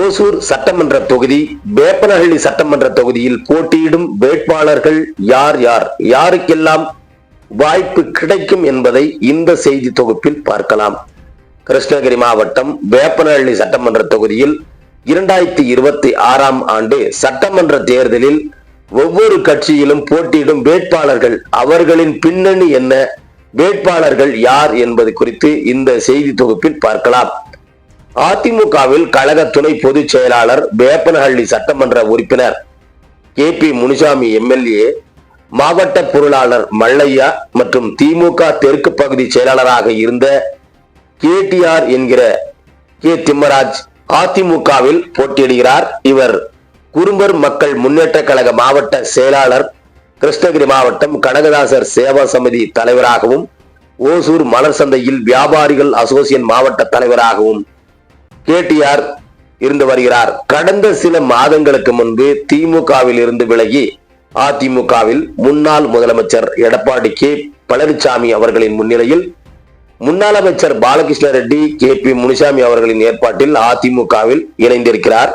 ஓசூர் சட்டமன்ற தொகுதி வேப்பனஹள்ளி சட்டமன்ற தொகுதியில் போட்டியிடும் வேட்பாளர்கள் யார் யார், யாருக்கெல்லாம் வாய்ப்பு கிடைக்கும் என்பதை இந்த செய்தி தொகுப்பில் பார்க்கலாம். கிருஷ்ணகிரி மாவட்டம் வேப்பனஹள்ளி சட்டமன்ற தொகுதியில் 2026ஆம் ஆண்டு சட்டமன்ற தேர்தலில் ஒவ்வொரு கட்சியிலும் போட்டியிடும் வேட்பாளர்கள், அவர்களின் பின்னணி என்ன, வேட்பாளர்கள் யார் என்பது குறித்து இந்த செய்தி தொகுப்பில் பார்க்கலாம். அதிமுகவில் கழக துணை பொதுச் செயலாளர், வேப்பனஹள்ளி சட்டமன்ற உறுப்பினர் KP முனுசாமி எம்எல்ஏ, மாவட்ட பொருளாளர் மல்லையா மற்றும் திமுக தெற்கு பகுதி செயலாளராக இருந்த KTR என்கிற K திம்மராஜ் அதிமுகவில் போட்டியிடுகிறார். இவர் குறும்பர் மக்கள் முன்னேற்ற கழக மாவட்ட செயலாளர், கிருஷ்ணகிரி மாவட்டம் கனகதாசர் சேவா சமிதி தலைவராகவும், ஓசூர் மலர் சந்தையில் வியாபாரிகள் அசோசியேஷன் மாவட்ட தலைவராகவும் KTR இருந்து வருகிறார். கடந்த சில மாதங்களுக்கு முன்பு திமுகவில் இருந்து விலகி அதிமுகவில் முன்னாள் முதலமைச்சர் எடப்பாடி K பழனிசாமி அவர்களின் முன்னிலையில் முன்னாள் அமைச்சர் பாலகிருஷ்ண ரெட்டி, KP முனுசாமி அவர்களின் ஏற்பாட்டில் அதிமுகவில் இணைந்திருக்கிறார்.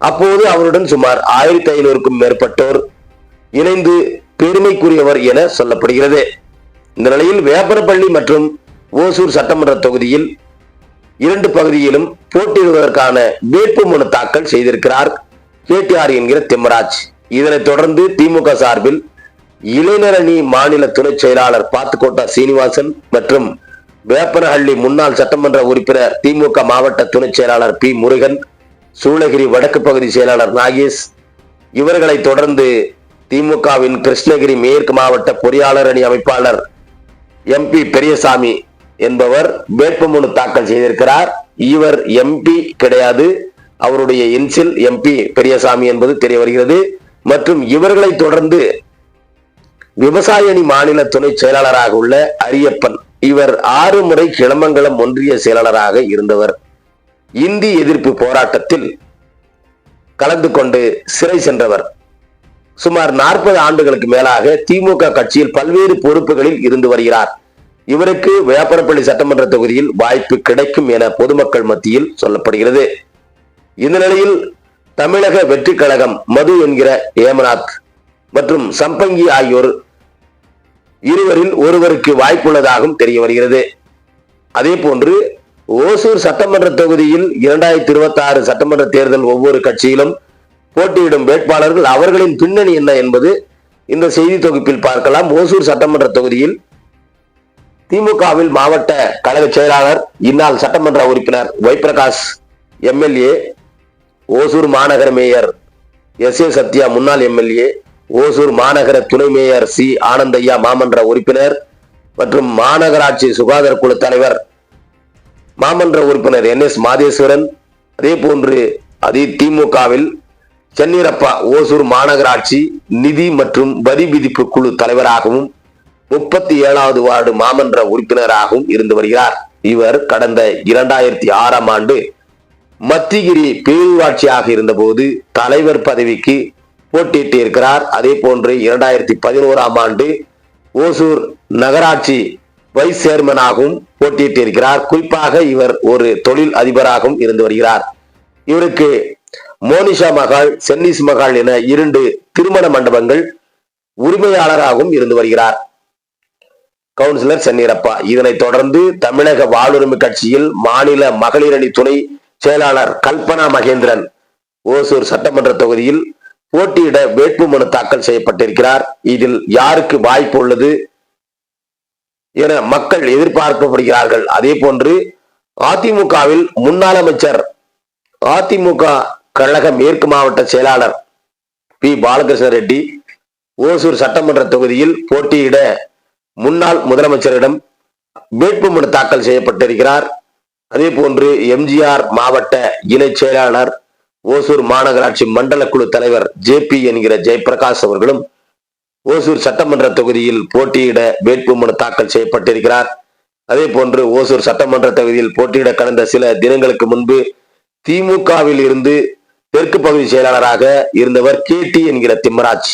அப்போது அவருடன் சுமார் 1500க்கும் மேற்பட்டோர் இணைந்து பெருமைக்குரியவர் என சொல்லப்படுகிறது. இந்த நிலையில் வேப்பனப்பள்ளி மற்றும் ஓசூர் சட்டமன்ற தொகுதியில் 2 பகுதியிலும் போட்டியிடுவதற்கான வேட்புமனு தாக்கல் செய்திருக்கிறார் KTR என்கிற திம்மராஜ். இதனைத் தொடர்ந்து திமுக சார்பில் இளைஞரணி மாநில துணை செயலாளர் பாத்துக்கோட்டா சீனிவாசன் மற்றும் வேப்பனஹள்ளி முன்னாள் சட்டமன்ற உறுப்பினர் திமுக மாவட்ட துணை செயலாளர் P முருகன், சூளகிரி வடக்கு பகுதி செயலாளர் நாகேஷ், இவர்களை தொடர்ந்து திமுகவின் கிருஷ்ணகிரி மேற்கு மாவட்ட பொறியாளர் அணி அமைப்பாளர் MP பெரியசாமி என்பவர் வேட்புமனு தாக்கல் செய்திருக்கிறார். இவர் MP கிடையாது, அவருடைய இன்சில் MP பெரியசாமி என்பது தெரிய வருகிறது. மற்றும் இவர்களை தொடர்ந்து விவசாய அணி மாநில துணை செயலாளராக உள்ள அரியப்பன், இவர் 6 முறை கிளமங்கலம் ஒன்றிய செயலாளராக இருந்தவர். இந்தி எதிர்ப்பு போராட்டத்தில் கலந்து கொண்டு சிறை சென்றவர். சுமார் 40 ஆண்டுகளுக்கு மேலாக திமுக கட்சியில் பல்வேறு பொறுப்புகளில் இருந்து வருகிறார். இவருக்கு வேப்பனப்பள்ளி சட்டமன்ற தொகுதியில் வாய்ப்பு கிடைக்கும் என பொதுமக்கள் மத்தியில் சொல்லப்படுகிறது. இந்த நிலையில் தமிழக வெற்றி கழகம் மது என்கிற ஏமநாத் மற்றும் சம்பங்கி ஆகியோர் இருவரில் ஒருவருக்கு வாய்ப்புள்ளதாகவும் தெரிய வருகிறது. அதே போன்று ஓசூர் சட்டமன்ற தொகுதியில் 2026 சட்டமன்ற தேர்தல் ஒவ்வொரு கட்சியிலும் போட்டியிடும் வேட்பாளர்கள், அவர்களின் பின்னணி என்ன என்பது இந்த செய்தி தொகுப்பில் பார்க்கலாம். ஓசூர் சட்டமன்ற தொகுதியில் திமுகவில் மாவட்ட கழக செயலாளர், இந்நாள் சட்டமன்ற உறுப்பினர் Y பிரகாஷ் MLA, ஓசூர் மாநகர மேயர் SA சத்யா முன்னாள் MLA, ஓசூர் மாநகர துணை மேயர் C ஆனந்தையா மாமன்ற உறுப்பினர் மற்றும் மாநகராட்சி சுகாதார குழு தலைவர் மாமன்ற உறுப்பினர் NS மாதேஸ்வரன், அதே போன்று திமுகவில் சென்னீரப்பா ஓசூர் மாநகராட்சி நிதி மற்றும் வரி விதிப்பு குழு தலைவராகவும் 37வது வார்டு மாமன்ற உறுப்பினராகவும் இருந்து வருகிறார். இவர் கடந்த 2006ஆம் ஆண்டு மத்திகிரி பேரூராட்சியாக இருந்தபோது தலைவர் பதவிக்கு போட்டியிட்டு இருக்கிறார். அதே போன்று 2011ஆம் ஆண்டு ஓசூர் நகராட்சி வைஸ் சேர்மனாகவும் போட்டியிட்டு இருக்கிறார். குறிப்பாக இவர் ஒரு தொழில் அதிபராகவும் இருந்து வருகிறார். இவருக்கு மோனிஷா மகால், சென்னிஸ் மகால் என 2 திருமண மண்டபங்கள் உரிமையாளராகவும் இருந்து வருகிறார். கவுன்சிலர் சென்னீரப்பா. இதனைத் தொடர்ந்து தமிழக வாழ்வுரிமை கட்சியில் மாநில மகளிர் அணி துணை செயலாளர் கல்பனா மகேந்திரன் ஓசூர் சட்டமன்ற தொகுதியில் போட்டியிட வேட்புமனு தாக்கல் செய்யப்பட்டிருக்கிறார். இதில் யாருக்கு வாய்ப்பு உள்ளது என மக்கள் எதிர்பார்க்கப்படுகிறார்கள். அதே போன்று அதிமுகவில் முன்னாள் அமைச்சர், அதிமுக கழக மேற்கு மாவட்ட செயலாளர் P பாலகிருஷ்ண ரெட்டி ஓசூர் சட்டமன்ற தொகுதியில் போட்டியிட முன்னாள் முதலமைச்சரிடம் வேட்புமனு தாக்கல் செய்யப்பட்டிருக்கிறார். அதே போன்று MGR மாவட்ட இணை செயலாளர், ஓசூர் மாநகராட்சி மண்டல குழு தலைவர் JP என்கிற ஜெயபிரகாஷ் அவர்களும் ஓசூர் சட்டமன்ற தொகுதியில் போட்டியிட வேட்புமனு தாக்கல் செய்யப்பட்டிருக்கிறார். அதே போன்று ஓசூர் சட்டமன்ற தொகுதியில் போட்டியிட கடந்த சில தினங்களுக்கு முன்பு திமுகவில் இருந்து தெற்கு பகுதி செயலாளராக இருந்தவர் KT என்கிற திம்மராஜ்.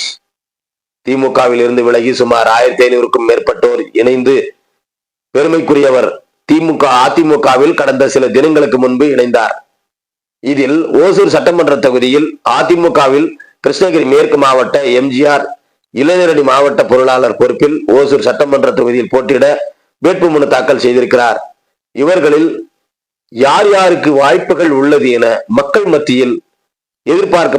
திமுகவில் இருந்து விலகி சுமார் 1500க்கும் மேற்பட்டோர் இணைந்து பெருமைக்குரியவர் அதிமுகவில் கடந்த சில தினங்களுக்கு முன்பு இணைந்தார். இதில் ஓசூர் சட்டமன்ற தொகுதியில் அதிமுகவில் கிருஷ்ணகிரி மேற்கு மாவட்ட எம்ஜிஆர் இளைஞரணி மாவட்ட பொருளாளர் பொறுப்பில் ஓசூர் சட்டமன்ற தொகுதியில் போட்டியிட வேட்புமனு தாக்கல் செய்திருக்கிறார். இவர்களில் யார் யாருக்கு வாய்ப்புகள் உள்ளது என மக்கள் மத்தியில் எதிர்பார்க்க